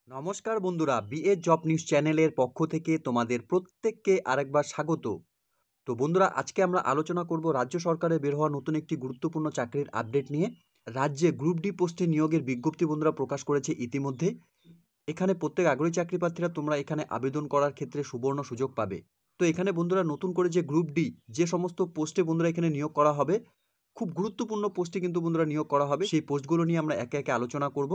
নমস্কার বন্ধুরা, BA job news চ্যানেলের পক্ষ থেকে তোমাদের প্রত্যেককে আরেকবার স্বাগত। তো বন্ধুরা, আজকে আমরা আলোচনা করব রাজ্য সরকারের বের হওয়া নতুন একটি গুরুত্বপূর্ণ চাকরির আপডেট নিয়ে। রাজ্যে গ্রুপ ডি পোস্টে নিয়োগের বিজ্ঞপ্তি বন্ধুরা প্রকাশ করেছে ইতিমধ্যে। এখানে প্রত্যেক আগ্রহী চাকরি প্রার্থীরা তোমরা এখানে আবেদন করার ক্ষেত্রে সুবর্ণ সুযোগ পাবে। তো এখানে বন্ধুরা নতুন করে যে গ্রুপ ডি যে সমস্ত পোস্টে বন্ধুরা এখানে নিয়োগ করা হবে, খুব গুরুত্বপূর্ণ পোস্টে কিন্তু বন্ধুরা নিয়োগ করা হবে। সেই পোস্টগুলো নিয়ে আমরা একে একে আলোচনা করব।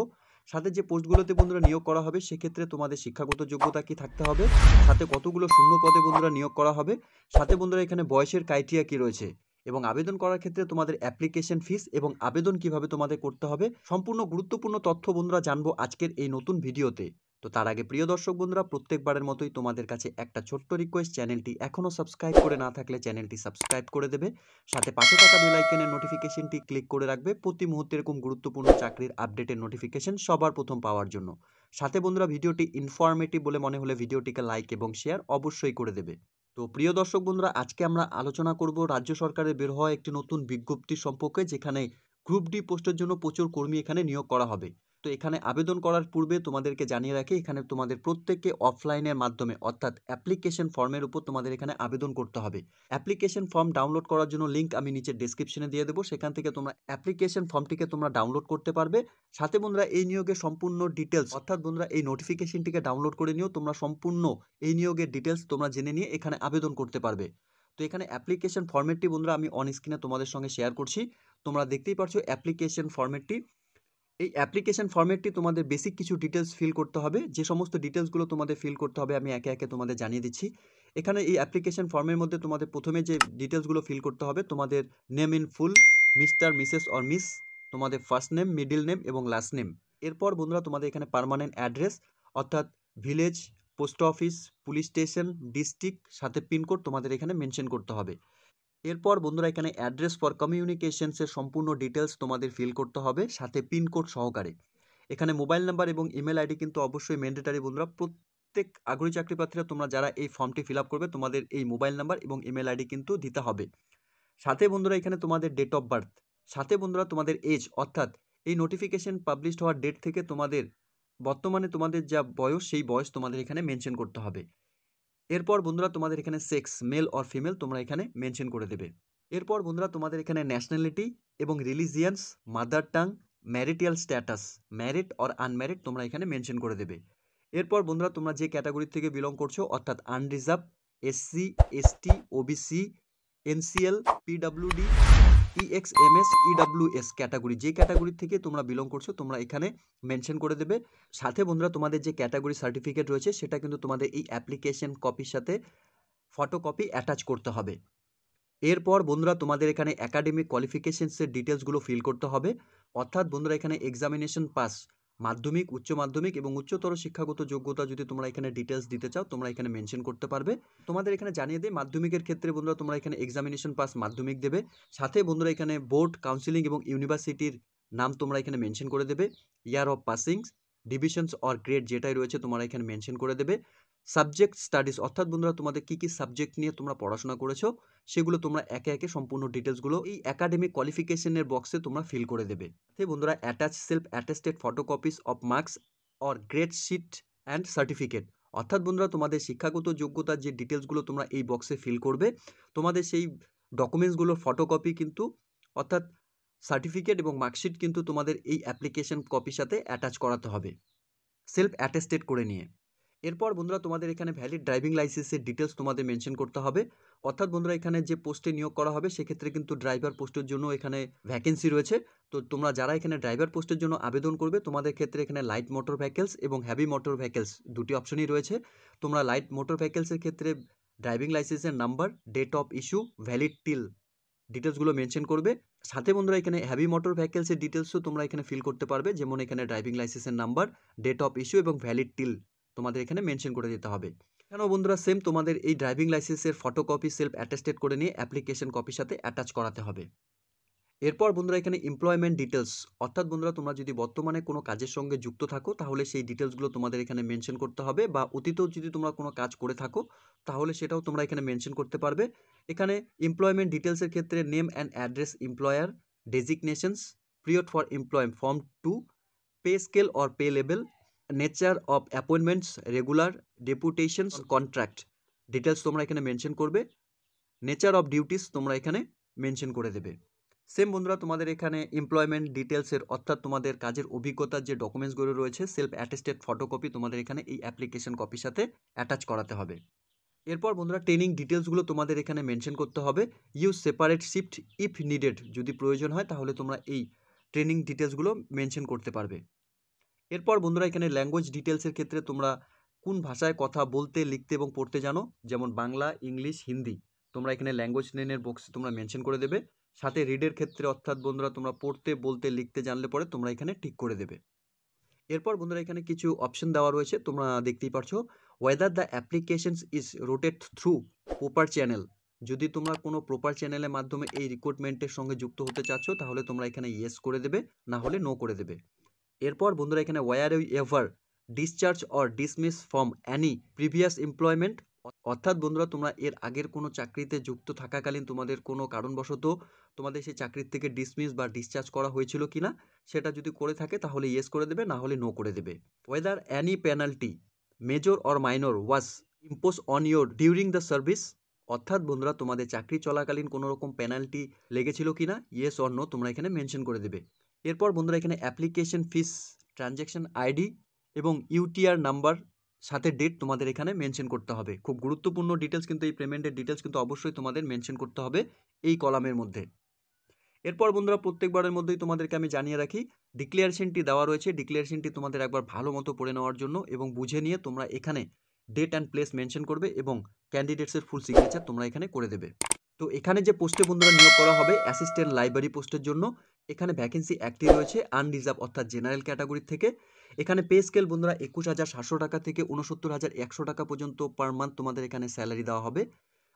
সাথে যে পোস্টগুলোতে বন্ধুরা নিয়োগ করা হবে সেক্ষেত্রে তোমাদের শিক্ষাগত যোগ্যতা কি থাকতে হবে, সাথে কতগুলো শূন্য পদে বন্ধুরা নিয়োগ করা হবে, সাথে বন্ধুরা এখানে বয়সের ক্রাইটেরিয়া কি রয়েছে এবং আবেদন করার ক্ষেত্রে তোমাদের অ্যাপ্লিকেশন ফিস এবং আবেদন কিভাবে তোমাদের করতে হবে, সম্পূর্ণ গুরুত্বপূর্ণ তথ্য বন্ধুরা জানবো আজকের এই নতুন ভিডিওতে। তো তার আগে প্রিয় দর্শক বন্ধুরা, প্রত্যেকবারের মতোই তোমাদের কাছে একটা ছোট্ট রিকোয়েস্ট, চ্যানেলটি এখনও সাবস্ক্রাইব করে না থাকলে চ্যানেলটি সাবস্ক্রাইব করে দেবে, সাথে পাশে থাকা বেল আইকনের নোটিফিকেশনটি ক্লিক করে রাখবে প্রতি মুহূর্তে এরকম গুরুত্বপূর্ণ চাকরির আপডেটের নোটিফিকেশন সবার প্রথম পাওয়ার জন্য। সাথে বন্ধুরা, ভিডিওটি ইনফরমেটিভ বলে মনে হলে ভিডিওটিকে লাইক এবং শেয়ার অবশ্যই করে দেবে। তো প্রিয় দর্শক বন্ধুরা, আজকে আমরা আলোচনা করব রাজ্য সরকারের বের হওয়া একটি নতুন বিজ্ঞপ্তি সম্পর্কে, যেখানে গ্রুপ ডি পোস্টের জন্য প্রচুর কর্মী এখানে নিয়োগ করা হবে। তো এখানে আবেদন করার পূর্বে তোমাদেরকে জানিয়ে রাখি, এখানে তোমাদের প্রত্যেককে অফলাইনের মাধ্যমে অর্থাৎ অ্যাপ্লিকেশন ফর্মের উপর তোমাদের এখানে আবেদন করতে হবে। অ্যাপ্লিকেশন ফর্ম ডাউনলোড করার জন্য লিঙ্ক আমি নিচে ডেসক্রিপশনে দিয়ে দেবো, সেখান থেকে তোমরা অ্যাপ্লিকেশন ফর্মটিকে তোমরা ডাউনলোড করতে পারবে। সাথে বন্ধুরা, এই নিয়োগের সম্পূর্ণ ডিটেলস অর্থাৎ বন্ধুরা এই নোটিফিকেশনটিকে ডাউনলোড করে নিও, তোমরা সম্পূর্ণ এই নিয়োগের ডিটেলস তোমরা জেনে নিয়ে এখানে আবেদন করতে পারবে। তো এখানে অ্যাপ্লিকেশন ফর্মেটটি বন্ধুরা আমি অন স্ক্রিনে তোমাদের সঙ্গে শেয়ার করছি, তোমরা দেখতেই পারছো অ্যাপ্লিকেশন ফর্মেটটি। এই অ্যাপ্লিকেশন ফর্মেটটি তোমাদের বেসিক কিছু ডিটেলস ফিল করতে হবে। যে সমস্ত ডিটেলসগুলো তোমাদের ফিল করতে হবে আমি একে একে তোমাদের জানিয়ে দিচ্ছি। এখানে এই অ্যাপ্লিকেশন ফর্মের মধ্যে তোমাদের প্রথমে যে ডিটেলসগুলো ফিল করতে হবে, তোমাদের name in full, mister, Mrs or miss, তোমাদের ফার্স্ট নেম, মিডল নেম এবং লাস্ট নেম। এরপর বন্ধুরা তোমাদের এখানে পার্মানেন্ট অ্যাড্রেস অর্থাৎ village, post office, police station, district, সাথে পিনকোড তোমাদের এখানে মেনশন করতে হবে। এরপর বন্ধুরা এখানে অ্যাড্রেস ফর কমিউনিকেশনসের সম্পূর্ণ ডিটেলস তোমাদের ফিল করতে হবে, সাথে পিনকোড সহকারে। এখানে মোবাইল নাম্বার এবং ইমেল আইডি কিন্তু অবশ্যই ম্যান্ডেটারি বন্ধুরা। প্রত্যেক আগ্রহী চাকরি প্রার্থীরা তোমরা যারা এই ফর্মটি ফিল আপ করবে, তোমাদের এই মোবাইল নাম্বার এবং ইমেল আইডি কিন্তু দিতে হবে। সাথে বন্ধুরা এখানে তোমাদের ডেট অফ বার্থ, সাথে বন্ধুরা তোমাদের এজ অর্থাৎ এই নোটিফিকেশন পাবলিশড হওয়ার ডেট থেকে তোমাদের বর্তমানে তোমাদের যা বয়স, সেই বয়স তোমাদের এখানে মেনশন করতে হবে। এরপর বন্ধুরা তোমাদের এখানে সেক্স, মেল অর ফিমেল, তোমরা এখানে মেনশন করে দেবে। এরপর বন্ধুরা তোমাদের এখানে ন্যাশনালিটি এবং religions, mother tongue, marital status, married or unmarried, তোমরা এখানে মেনশন করে দেবে। এরপর বন্ধুরা তোমরা যে ক্যাটাগরি থেকে বিলং করছো অর্থাৎ unreserved, SC, ST, OBC, NCL, PWD, EXMS, EWS category, যে ক্যাটাগরি থেকে তোমরা বিলং করছো তোমরা এখানে মেনশন করে দেবে। সাথে বন্ধুরা তোমাদের যে ক্যাটাগরি সার্টিফিকেট রয়েছে সেটা কিন্তু তোমাদের এই অ্যাপ্লিকেশন কপির সাথে ফটোকপি অ্যাটাচ করতে হবে। এরপর বন্ধুরা তোমাদের এখানে একাডেমিক কোয়ালিফিকেশনসের ডিটেলসগুলো ফিল করতে হবে, অর্থাৎ বন্ধুরা এখানে এক্সামিনেশন পাস, মাধ্যমিক, উচ্চ মাধ্যমিক এবং উচ্চতর শিক্ষাগত যোগ্যতা যদি তোমরা এখানে ডিটেলস দিতে চাও তোমরা এখানে মেনশন করতে পারবে। তোমাদের এখানে জানিয়ে দেয় মাধ্যমিকের ক্ষেত্রে বন্ধুরা তোমরা এখানে এক্সামিনেশন পাস মাধ্যমিক দেবে, সাথে বন্ধুরা এখানে বোর্ড, কাউন্সিলিং এবং ইউনিভার্সিটির নাম তোমরা এখানে মেনশন করে দেবে। Year of passing, divisions or grade যেটাই রয়েছে তোমরা এখানে মেনশন করে দেবে। সাবজেক্ট স্টাডিজ অর্থাৎ বন্ধুরা তোমাদের কী কী সাবজেক্ট নিয়ে তোমরা পড়াশোনা করেছো সেগুলো তোমরা একে একে সম্পূর্ণ ডিটেলসগুলো এই একাডেমিক কোয়ালিফিকেশনের বক্সে তোমরা ফিল করে দেবে। বন্ধুরা attach self attested photocopies of marks or grade sheet and certificate, অর্থাৎ বন্ধুরা তোমাদের শিক্ষাগত যোগ্যতার যে ডিটেলসগুলো তোমরা এই বক্সে ফিল করবে, তোমাদের সেই ডকুমেন্টসগুলোর ফটোকপি কিন্তু অর্থাৎ সার্টিফিকেট এবং মার্কশিট কিন্তু তোমাদের এই অ্যাপ্লিকেশন কপির সাথে অ্যাটাচ করাতে হবে সেলফ অ্যাটেস্টেড করে নিয়ে। এরপর বন্ধুরা তোমাদের এখানে ভ্যালিড ড্রাইভিং লাইসেন্সের ডিটেলস তোমাদের মেনশন করতে হবে, অর্থাৎ বন্ধুরা এখানে যে পোস্টে নিয়োগ করা হবে সেক্ষেত্রে কিন্তু ড্রাইভার পোস্টের জন্য এখানে ভ্যাকেন্সি রয়েছে। তো তোমরা যারা এখানে ড্রাইভার পোস্টের জন্য আবেদন করবে তোমাদের ক্ষেত্রে এখানে লাইট মোটর ভেহিকলস এবং হ্যাভি মোটর ভেহিকলস দুটি অপশনই রয়েছে। তোমরা লাইট মোটর ভেহিকলসের ক্ষেত্রে ড্রাইভিং লাইসেন্সের number, date of issue, valid till ডিটেলসগুলো মেনশন করবে। সাথে বন্ধুরা এখানে হ্যাভি মোটর ভেহিকলসের ডিটেলসও তোমরা এখানে ফিল করতে পারবে, যেমন এখানে ড্রাইভিং লাইসেন্সের নাম্বার, ডেট অফ ইস্যু এবং ভ্যালিড টিল তোমাদের এখানে মেনশন করে দিতে হবে। কেন বন্ধুরা সেম তোমাদের এই ড্রাইভিং লাইসেন্সের ফটোকপি সেলফ অ্যাটেস্টেড করে নিয়ে অ্যাপ্লিকেশন কপির সাথে অ্যাটাচ করাতে হবে। এরপর বন্ধুরা এখানে এমপ্লয়মেন্ট ডিটেলস, অর্থাৎ বন্ধুরা তোমরা যদি বর্তমানে কোনো কাজের সঙ্গে যুক্ত থাকো তাহলে সেই ডিটেলসগুলো তোমাদের এখানে মেনশন করতে হবে, বা অতীতেও যদি তোমরা কোনো কাজ করে থাকো তাহলে সেটাও তোমরা এখানে মেনশন করতে পারবে। এখানে এমপ্লয়মেন্ট ডিটেলসের ক্ষেত্রে name and address, employer, designations, period for employment, form 2, pay scale or pay level, nature of appointments, regular, deputations, contract details তোমরা এখানে মেনশন করবে। নেচার অফ ডিউটিস তোমরা এখানে মেনশন করে দেবে। সেম বন্ধুরা তোমাদের এখানে এমপ্লয়মেন্ট ডিটেলসের অর্থাৎ তোমাদের কাজের অভিজ্ঞতার যে ডকুমেন্টসগুলো রয়েছে সেলফ অ্যাটেস্টেড ফটোকপি তোমাদের এখানে এই অ্যাপ্লিকেশন কপির সাথে অ্যাটাচ করাতে হবে। এরপর বন্ধুরা ট্রেনিং ডিটেলসগুলো তোমাদের এখানে মেনশন করতে হবে। Use separate shift if needed, যদি প্রয়োজন হয় তাহলে তোমরা এই ট্রেনিং ডিটেলসগুলো মেনশন করতে পারবে। এরপর বন্ধুরা এখানে ল্যাঙ্গুয়েজ ডিটেলসের ক্ষেত্রে তোমরা কোন ভাষায় কথা বলতে, লিখতে এবং পড়তে জানো, যেমন বাংলা, ইংলিশ, হিন্দি, তোমরা এখানে ল্যাঙ্গুয়েজ নেমের বক্সে তোমরা মেনশন করে দেবে। সাথে রিডের ক্ষেত্রে অর্থাৎ বন্ধুরা তোমরা পড়তে, বলতে, লিখতে জানলে পরে তোমরা এখানে টিক করে দেবে। এরপর বন্ধুরা এখানে কিছু অপশন দেওয়া রয়েছে, তোমরা দেখতেই পারছো। Whether the applications is রোটেড through proper channel, যদি তোমরা কোনো প্রপার চ্যানেলের মাধ্যমে এই রিক্রুটমেন্টের সঙ্গে যুক্ত হতে চাচ্ছ তাহলে তোমরা এখানে ইয়েস করে দেবে, না হলে নো করে দেবে। এরপর বন্ধুরা এখানে were you ever discharge or dismiss from any previous employment, অর্থাৎ বন্ধুরা তোমরা এর আগের কোনো চাকরিতে যুক্ত থাকাকালীন তোমাদের কোনো কারণবশত তোমাদের সেই চাকরির থেকে ডিসমিস বা ডিসচার্জ করা হয়েছিল কিনা, সেটা যদি করে থাকে তাহলে ইয়েস করে দেবে, না হলে নো করে দেবে। Whether any penalty major or minor was impose on your during the service, অর্থাৎ বন্ধুরা তোমাদের চাকরি চলাকালীন কোনো রকম পেনাল্টি লেগেছিল কিনা, ইয়েস অর নো তোমরা এখানে মেনশন করে দেবে। এরপর বন্ধুরা এখানে অ্যাপ্লিকেশন ফিস, ট্রানজ্যাকশন আইডি এবং ইউটিআর নাম্বার সাথে ডেট তোমাদের এখানে মেনশন করতে হবে। খুব গুরুত্বপূর্ণ ডিটেলস কিন্তু এই পেমেন্টের ডিটেলস কিন্তু অবশ্যই তোমাদের মেনশন করতে হবে এই কলামের মধ্যে। এরপর বন্ধুরা প্রত্যেকবারের মধ্যেই তোমাদেরকে আমি জানিয়ে রাখি, ডিক্লারেশনটি দেওয়া রয়েছে, ডিক্লারেশনটি তোমাদের একবার ভালো মতো পড়ে নেওয়ার জন্য এবং বুঝে নিয়ে তোমরা এখানে ডেট অ্যান্ড প্লেস মেনশন করবে এবং ক্যান্ডিডেটসের ফুল সিগনেচার তোমরা এখানে করে দেবে। তো এখানে যে পোস্টে বন্ধুরা নিয়োগ করা হবে অ্যাসিস্ট্যান্ট লাইব্রেরি পোস্টের জন্য, এখানে ভ্যাকেন্সি একটি রয়েছে আনরিজার্ভ অর্থাৎ জেনারেল ক্যাটাগরি থেকে। এখানে পে স্কেল বন্ধুরা 21,700 টাকা থেকে 69,100 টাকা পর্যন্ত পার মান্থ তোমাদের এখানে স্যালারি দেওয়া হবে।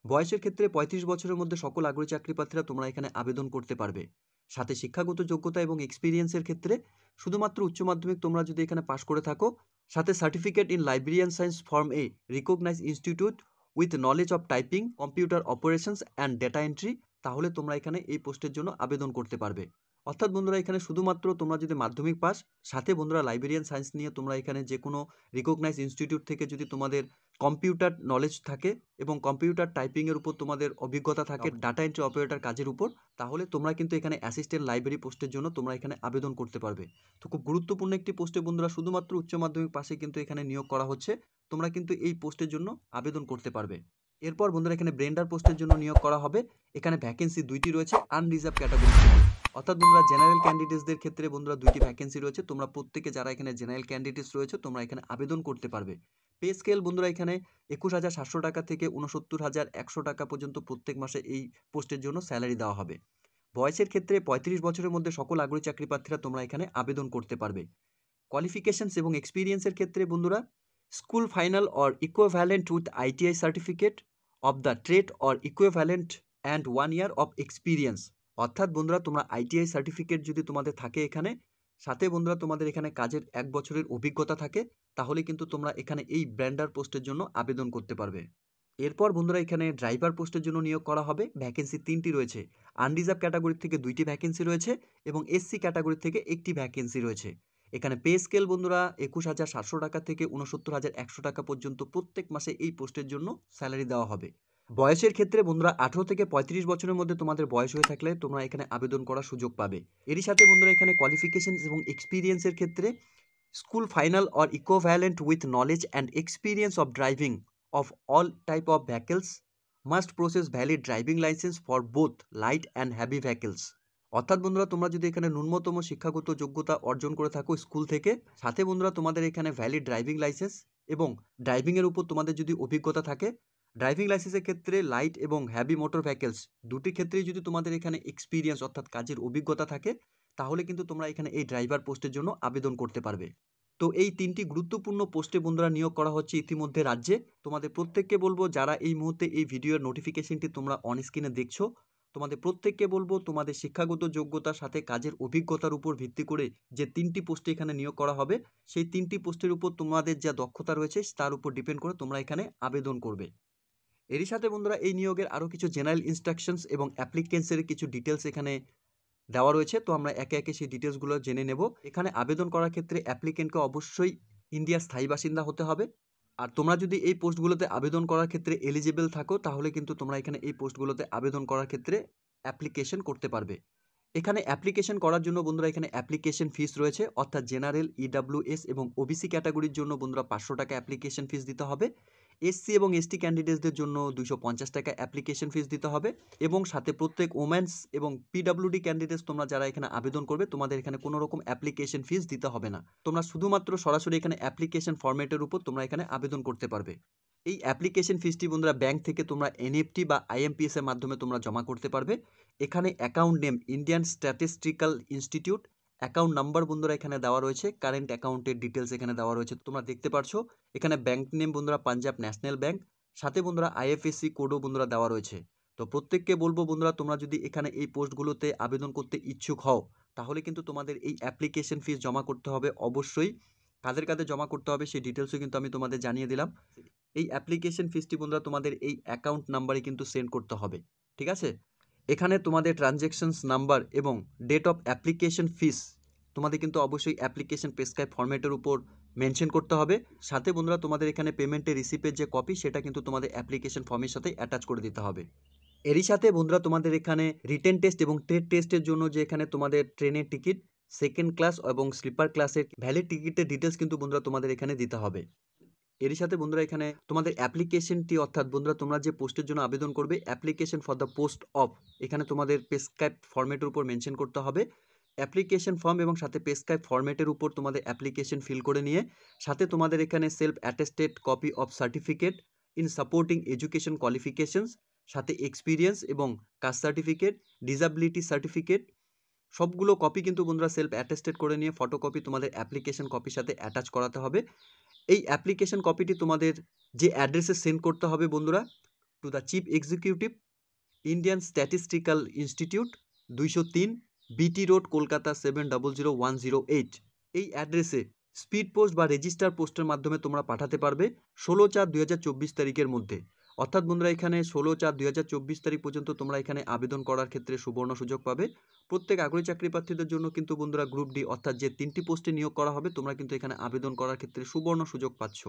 বয়সের ক্ষেত্রে 35 বছরের মধ্যে সকল আগ্রহী চাকরি প্রার্থীরা তোমরা এখানে আবেদন করতে পারবে। সাথে শিক্ষাগত যোগ্যতা এবং এক্সপিরিয়েন্সের ক্ষেত্রে শুধুমাত্র উচ্চ মাধ্যমিক তোমরা যদি এখানে পাশ করে থাকো, সাথে certificate in librarian science from a recognise institute with knowledge of typing, computer operations and data entry, তাহলে তোমরা এখানে এই পোস্টের জন্য আবেদন করতে পারবে। অর্থাৎ বন্ধুরা এখানে শুধুমাত্র তোমরা যদি মাধ্যমিক পাস, সাথে বন্ধুরা লাইব্রেরিয়ান সায়েন্স নিয়ে তোমরা এখানে যে কোনো রিকগনাইজ ইনস্টিটিউট থেকে যদি তোমাদের কম্পিউটার নলেজ থাকে এবং কম্পিউটার টাইপিংয়ের উপর তোমাদের অভিজ্ঞতা থাকে, ডাটা এন্ট্রি অপারেটর কাজের উপর, তাহলে তোমরা কিন্তু এখানে অ্যাসিস্ট্যান্ট লাইব্রেরি পোস্টের জন্য তোমরা এখানে আবেদন করতে পারবে। তো খুব গুরুত্বপূর্ণ একটি পোস্টে বন্ধুরা শুধুমাত্র উচ্চ মাধ্যমিক পাশে কিন্তু এখানে নিয়োগ করা হচ্ছে, তোমরা কিন্তু এই পোস্টের জন্য আবেদন করতে পারবে। এরপর বন্ধুরা এখানে ব্রেন্ডার পোস্টের জন্য নিয়োগ করা হবে। এখানে ভ্যাকেন্সি দুইটি রয়েছে আনরিজার্ভ ক্যাটাগরি থেকে, অর্থাৎ বন্ধুরা জেনারেল ক্যান্ডিডেটসদের ক্ষেত্রে বন্ধুরা দুইটি ভ্যাকেন্সি রয়েছে। তোমরা প্রত্যেকে যারা এখানে জেনারেল ক্যান্ডিডেটস রয়েছে তোমরা এখানে আবেদন করতে পারবে। পে স্কেল বন্ধুরা এখানে 21,700 টাকা থেকে 69,100 টাকা পর্যন্ত প্রত্যেক মাসে এই পোস্টের জন্য স্যালারি দেওয়া হবে। বয়সের ক্ষেত্রে 35 বছরের মধ্যে সকল আগ্রহী চাকরি প্রার্থীরা তোমরা এখানে আবেদন করতে পারবে। কোয়ালিফিকেশনস এবং এক্সপিরিয়েন্সের ক্ষেত্রে বন্ধুরা school final or equivalent with ITI certificate of the trade or equivalent and 1 year of experience, অর্থাৎ বন্ধুরা তোমরা আইটিআই সার্টিফিকেট যদি তোমাদের থাকে এখানে, সাথে বন্ধুরা তোমাদের এখানে কাজের 1 বছরের অভিজ্ঞতা থাকে, তাহলে কিন্তু তোমরা এখানে এই ব্র্যান্ডার পোস্টের জন্য আবেদন করতে পারবে। এরপর বন্ধুরা এখানে ড্রাইভার পোস্টের জন্য নিয়োগ করা হবে। ভ্যাকেন্সি 3টি রয়েছে। আনরিজার্ভ ক্যাটাগরি থেকে 2টি ভ্যাকেন্সি রয়েছে এবং এসসি ক্যাটাগরি থেকে 1টি ভ্যাকেন্সি রয়েছে। এখানে পে স্কেল বন্ধুরা 21,700 টাকা থেকে 69,100 টাকা পর্যন্ত প্রত্যেক মাসে এই পোস্টের জন্য স্যালারি দেওয়া হবে। বয়সের ক্ষেত্রে বন্ধুরা 18 থেকে 35 বছরের মধ্যে তোমাদের বয়স হয়ে থাকলে তোমরা এখানে আবেদন করার সুযোগ পাবে। এরই সাথে বন্ধুরা এখানে কোয়ালিফিকেশন এবং এক্সপিরিয়েন্সের ক্ষেত্রে school final or equivalent with knowledge and experience of driving of all type of vehicles must possess valid driving license for both light and heavy vehicles, অর্থাৎ বন্ধুরা তোমরা যদি এখানে ন্যূনতম শিক্ষাগত যোগ্যতা অর্জন করে থাকো স্কুল থেকে, সাথে বন্ধুরা তোমাদের এখানে ভ্যালিড ড্রাইভিং লাইসেন্স এবং ড্রাইভিংয়ের উপর তোমাদের যদি অভিজ্ঞতা থাকে, ড্রাইভিং লাইসেন্সের ক্ষেত্রে লাইট এবং হ্যাভি মোটর ভেহিকলস দুটি ক্ষেত্রেই যদি তোমাদের এখানে এক্সপিরিয়েন্স অর্থাৎ কাজের অভিজ্ঞতা থাকে, তাহলে কিন্তু তোমরা এখানে এই ড্রাইভার পোস্টের জন্য আবেদন করতে পারবে। তো এই 3টি গুরুত্বপূর্ণ পোস্টে বন্ধুরা নিয়োগ করা হচ্ছে ইতিমধ্যে রাজ্যে। তোমাদের প্রত্যেককে বলবো যারা এই মুহূর্তে এই ভিডিওর নোটিফিকেশনটি তোমরা অন স্ক্রিনে দেখছো, তোমাদের প্রত্যেককে বলবো তোমাদের শিক্ষাগত যোগ্যতার সাথে কাজের অভিজ্ঞতার উপর ভিত্তি করে যে 3টি পোস্টে এখানে নিয়োগ করা হবে, সেই 3টি পোস্টের উপর তোমাদের যা দক্ষতা রয়েছে তার উপর ডিপেন্ড করে তোমরা এখানে আবেদন করবে। এরই সাথে বন্ধুরা এই নিয়োগের আরও কিছু জেনারেল ইনস্ট্রাকশনস এবং অ্যাপ্লিকেন্সের কিছু ডিটেলস এখানে দেওয়া রয়েছে। তো আমরা একে একে সেই ডিটেলসগুলো জেনে নেব। এখানে আবেদন করার ক্ষেত্রে অ্যাপ্লিকেন্টকে অবশ্যই ইন্ডিয়ার স্থায়ী বাসিন্দা হতে হবে। আর তোমরা যদি এই পোস্টগুলোতে আবেদন করার ক্ষেত্রে এলিজিবল থাকো তাহলে কিন্তু তোমরা এখানে এই পোস্টগুলোতে আবেদন করার ক্ষেত্রে অ্যাপ্লিকেশন করতে পারবে। এখানে অ্যাপ্লিকেশন করার জন্য বন্ধুরা এখানে অ্যাপ্লিকেশন ফিস রয়েছে, অর্থাৎ জেনারেল, ইডাব্লিউএস এবং ওবিসি ক্যাটাগরির জন্য বন্ধুরা 500 টাকা অ্যাপ্লিকেশন ফিস দিতে হবে। এসসি এবং এসটি ক্যান্ডিডেটসদের জন্য 250 টাকা অ্যাপ্লিকেশন ফিস দিতে হবে এবং সাথে প্রত্যেক ওমেন্স এবং পিডাব্লিউডি ক্যান্ডিডেটস তোমরা যারা এখানে আবেদন করবে তোমাদের এখানে কোনো রকম অ্যাপ্লিকেশন ফিস দিতে হবে না। তোমরা শুধুমাত্র সরাসরি এখানে অ্যাপ্লিকেশন ফরম্যাটের উপর তোমরা এখানে আবেদন করতে পারবে। এই অ্যাপ্লিকেশন ফিসটি বন্ধুরা ব্যাংক থেকে তোমরা এনএফটি বা আইএমপিএস এর মাধ্যমে তোমরা জমা করতে পারবে। এখানে account name Indian statistical institute, account number বন্ধুরা এখানে দেওয়া রয়েছে, কারেন্ট অ্যাকাউন্টের ডিটেলস এখানে দেওয়া রয়েছে তোমরা দেখতে পারছো। এখানে ব্যাংক নেম বন্ধুরা পাঞ্জাব ন্যাশনাল ব্যাংক, সাথে বন্ধুরা আইএফএসসি কোডও বন্ধুরা দেওয়া রয়েছে। তো প্রত্যেককে বলবো বন্ধুরা তোমরা যদি এখানে এই পোস্টগুলোতে আবেদন করতে ইচ্ছুক হও তাহলে কিন্তু তোমাদের এই অ্যাপ্লিকেশন ফিস জমা করতে হবে অবশ্যই। কাদের কাদের জমা করতে হবে সেই ডিটেলসও কিন্তু আমি তোমাদের জানিয়ে দিলাম। এই অ্যাপ্লিকেশন ফিসটি বন্ধুরা তোমাদের এই অ্যাকাউন্ট নাম্বারে কিন্তু সেন্ড করতে হবে, ঠিক আছে। এখানে তোমাদের ট্রানজ্যাকশনস নাম্বার এবং ডেট অফ অ্যাপ্লিকেশন ফিস তোমাদের কিন্তু অবশ্যই অ্যাপ্লিকেশন প্রেসক্রাইব ফরম্যাটের উপর মেনশন করতে হবে। সাথে বন্ধুরা তোমাদের এখানে পেমেন্টের রিসিপ্টের যে কপি সেটা কিন্তু তোমাদের অ্যাপ্লিকেশন ফর্মের সাথে অ্যাটাচ করে দিতে হবে। এরই সাথে বন্ধুরা তোমাদের এখানে রিটেন টেস্ট এবং ট্রেড টেস্টের জন্য যে এখানে তোমাদের ট্রেনের টিকিট, সেকেন্ড ক্লাস এবং স্লিপার ক্লাসের ভ্যালিড টিকিটের ডিটেলস কিন্তু বন্ধুরা তোমাদের এখানে দিতে হবে। এরই সাথে বন্ধুরা এখানে তোমাদের অ্যাপ্লিকেশনটি, অর্থাৎ বন্ধুরা তোমরা যে পোস্টের জন্য আবেদন করবে application for the post of, এখানে তোমাদের প্রেসক্রাইব ফরম্যাটের উপর মেনশন করতে হবে। অ্যাপ্লিকেশন ফর্ম এবং সাথে প্রেসক্রাইব ফরম্যাটের উপর তোমাদের অ্যাপ্লিকেশন ফিল করে নিয়ে সাথে তোমাদের এখানে self attested copy of certificate in supporting education qualifications, সাথে এক্সপিরিয়েন্স এবং কাস্ট সার্টিফিকেট, ডিসাবিলিটি সার্টিফিকেট, সবগুলো কপি কিন্তু বন্ধুরা সেলফ অ্যাটেস্টেড করে নিয়ে ফটোকপি তোমাদের অ্যাপ্লিকেশন কপির সাথে অ্যাটাচ করাতে হবে। এই অ্যাপ্লিকেশন কপিটি তোমাদের যে অ্যাড্রেসে সেন্ড করতে হবে বন্ধুরা, to the chief executive, Indian statistical institute, 203 BT road, Kolkata 700108। এই অ্যাড্রেসে স্পিড পোস্ট বা রেজিস্টার পোস্টের মাধ্যমে তোমরা পাঠাতে পারবে 16/4/2024 তারিখের মধ্যে। অর্থাৎ বন্ধুরা এখানে 16/4/2024 তারিখ পর্যন্ত তোমরা এখানে আবেদন করার ক্ষেত্রে সুবর্ণ সুযোগ পাবে। প্রত্যেক আগ্রহী চাকরি প্রার্থীদের জন্য কিন্তু বন্ধুরা গ্রুপ ডি অর্থাৎ যে 3টি পোস্টে নিয়োগ করা হবে তোমরা কিন্তু এখানে আবেদন করার ক্ষেত্রে সুবর্ণ সুযোগ পাচ্ছ।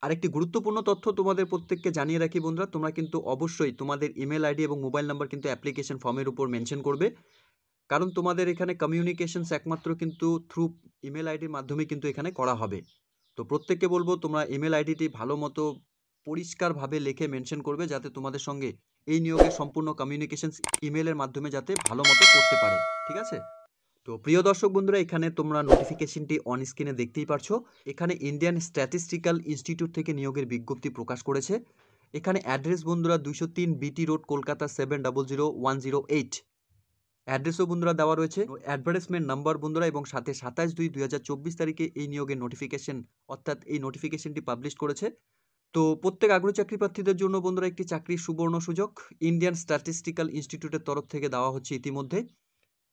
আরেকটি গুরুত্বপূর্ণ তথ্য তোমাদের প্রত্যেককে জানিয়ে রাখি বন্ধুরা, তোমরা কিন্তু অবশ্যই তোমাদের ইমেল আইডি এবং মোবাইল নাম্বার কিন্তু অ্যাপ্লিকেশন ফর্মের উপর মেনশন করবে, কারণ তোমাদের এখানে কমিউনিকেশনস একমাত্র কিন্তু থ্রু ইমেল আইডির মাধ্যমে কিন্তু এখানে করা হবে। তো প্রত্যেককে বলবো তোমরা ইমেল আইডিটি ভালো মতো পরিষ্কারভাবে লিখে মেনশন করবে যাতে তোমাদের সঙ্গে এই নিয়োগের সম্পূর্ণ কমিউনিকেশনস ইমেলের মাধ্যমে যাতে ভালো মতো করতে পারে, ঠিক আছে। তো প্রিয় দর্শক বন্ধুরা এখানে তোমরা নোটিফিকেশনটি অন স্ক্রিনে দেখতেই পারছো। এখানে ইন্ডিয়ান স্ট্যাটিস্টিক্যাল ইনস্টিটিউট থেকে নিয়োগের বিজ্ঞপ্তি প্রকাশ করেছে। এখানে অ্যাড্রেস বন্ধুরা 203 বিটি রোড, কলকাতা 700108। অ্যাড্রেসও বন্ধুরা দেওয়া রয়েছে। অ্যাডভার্টাইজমেন্ট নাম্বার বন্ধুরা এবং সাথে 27/2/2024 তারিখে এই নিয়োগের নোটিফিকেশন অর্থাৎ এই নোটিফিকেশনটি পাবলিশ করেছে। তো প্রত্যেক আগ্রহী চাকরি প্রার্থীদের জন্য বন্ধুরা একটি চাকরির সুবর্ণ সুযোগ ইন্ডিয়ান স্ট্যাটিস্টিক্যাল ইনস্টিটিউটের তরফ থেকে দেওয়া হচ্ছে ইতিমধ্যে।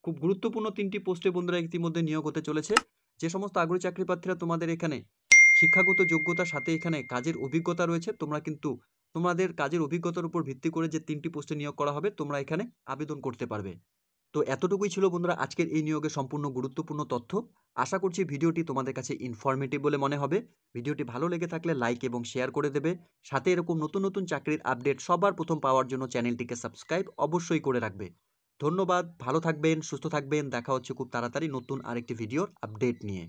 খুব গুরুত্বপূর্ণ 3টি পোস্টে বন্ধুরা ইতিমধ্যে নিয়োগ হতে চলেছে। যে সমস্ত আগ্রহী চাকরি প্রার্থীরা তোমাদের এখানে শিক্ষাগত যোগ্যতার সাথে এখানে কাজের অভিজ্ঞতা রয়েছে, তোমরা কিন্তু তোমাদের কাজের অভিজ্ঞতার উপর ভিত্তি করে যে 3টি পোস্টে নিয়োগ করা হবে তোমরা এখানে আবেদন করতে পারবে। তো এতটুকুই ছিল বন্ধুরা আজকের এই নিয়োগের সম্পূর্ণ গুরুত্বপূর্ণ তথ্য। আশা করছি ভিডিওটি তোমাদের কাছে ইনফরমেটিভ বলে মনে হবে। ভিডিওটি ভালো লেগে থাকলে লাইক এবং শেয়ার করে দেবে। সাথে এরকম নতুন নতুন চাকরির আপডেট সবার প্রথম পাওয়ার জন্য চ্যানেলটিকে সাবস্ক্রাইব অবশ্যই করে রাখবে। ধন্যবাদ, ভালো থাকবেন, সুস্থ থাকবেন। দেখা হচ্ছে খুব তাড়াতাড়ি নতুন আরেকটি ভিডিওর আপডেট নিয়ে।